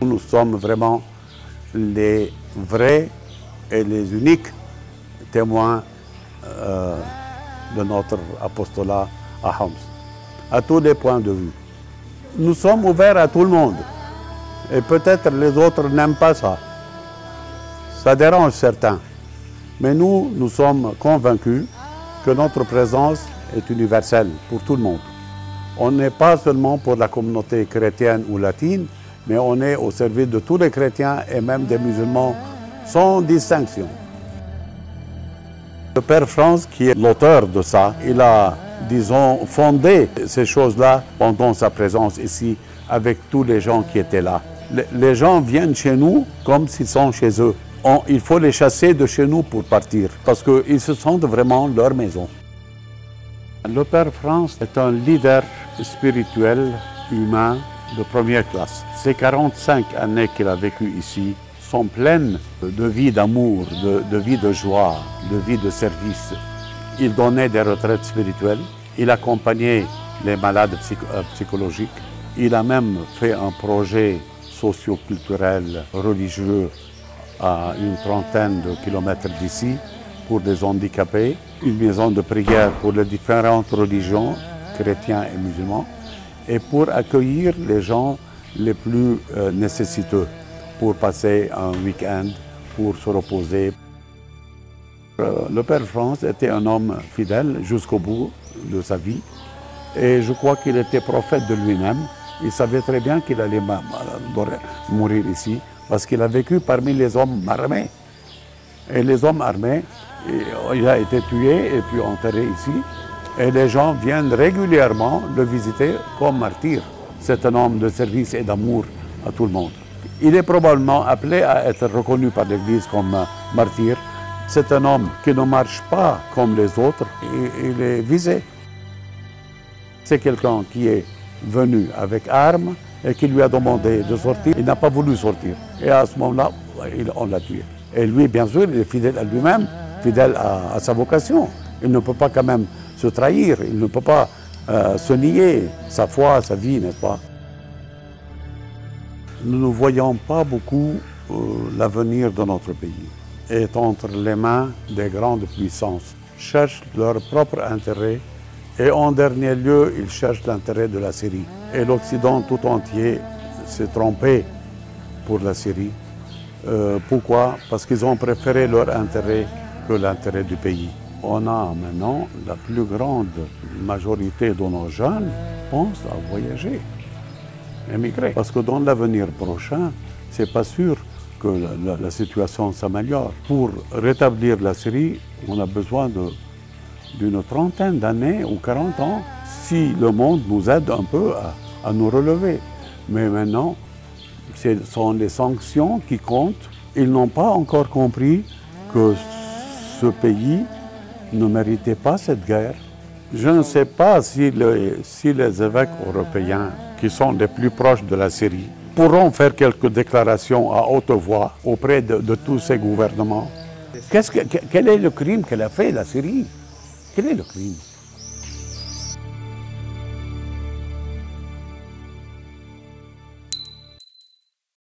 Nous sommes vraiment les vrais et les uniques témoins de notre apostolat à Homs, à tous les points de vue. Nous sommes ouverts à tout le monde. Et peut-être les autres n'aiment pas ça. Ça dérange certains. Mais nous sommes convaincus que notre présence est universelle pour tout le monde. On n'est pas seulement pour la communauté chrétienne ou latine, mais on est au service de tous les chrétiens et même des musulmans sans distinction. Le Père France, qui est l'auteur de ça, il a, disons, fondé ces choses-là pendant sa présence ici avec tous les gens qui étaient là. Les gens viennent chez nous comme s'ils sont chez eux. Il faut les chasser de chez nous pour partir, parce qu'ils se sentent vraiment leur maison. Le Père France est un leader spirituel, humain, de première classe. Ces 45 années qu'il a vécues ici sont pleines de vie d'amour, de vie de joie, de vie de service. Il donnait des retraites spirituelles, il accompagnait les malades psychologiques, il a même fait un projet socio-culturel, religieux, à une trentaine de kilomètres d'ici, pour des handicapés, une maison de prière pour les différentes religions, chrétiens et musulmans, et pour accueillir les gens les plus nécessiteux, pour passer un week-end, pour se reposer. Le Père France était un homme fidèle jusqu'au bout de sa vie, et je crois qu'il était prophète de lui-même. Il savait très bien qu'il allait mourir ici, parce qu'il a vécu parmi les hommes armés. Et les hommes armés, il a été tué et puis enterré ici. Et les gens viennent régulièrement le visiter comme martyr. C'est un homme de service et d'amour à tout le monde. Il est probablement appelé à être reconnu par l'Église comme martyr. C'est un homme qui ne marche pas comme les autres, il est visé. C'est quelqu'un qui est venu avec armes et qui lui a demandé de sortir. Il n'a pas voulu sortir. Et à ce moment-là, on l'a tué. Et lui, bien sûr, il est fidèle à lui-même, fidèle à sa vocation. Il ne peut pas quand même se trahir, il ne peut pas se nier sa foi, sa vie, n'est-ce pas? Nous ne voyons pas beaucoup l'avenir de notre pays. Est entre les mains des grandes puissances, cherchent leur propre intérêt et en dernier lieu, ils cherchent l'intérêt de la Syrie. Et l'Occident tout entier s'est trompé pour la Syrie. Pourquoi? Parce qu'ils ont préféré leur intérêt que l'intérêt du pays. On a maintenant la plus grande majorité de nos jeunes pensent à voyager, émigrer. Parce que dans l'avenir prochain, c'est pas sûr que la situation s'améliore. Pour rétablir la Syrie, on a besoin d'une trentaine d'années ou 40 ans, si le monde nous aide un peu à nous relever. Mais maintenant, ce sont les sanctions qui comptent. Ils n'ont pas encore compris que ce pays ne méritait pas cette guerre. Je ne sais pas si les évêques européens, qui sont les plus proches de la Syrie, pourront faire quelques déclarations à haute voix auprès de tous ces gouvernements. Quel est le crime qu'elle a fait, la Syrie? Quel est le crime?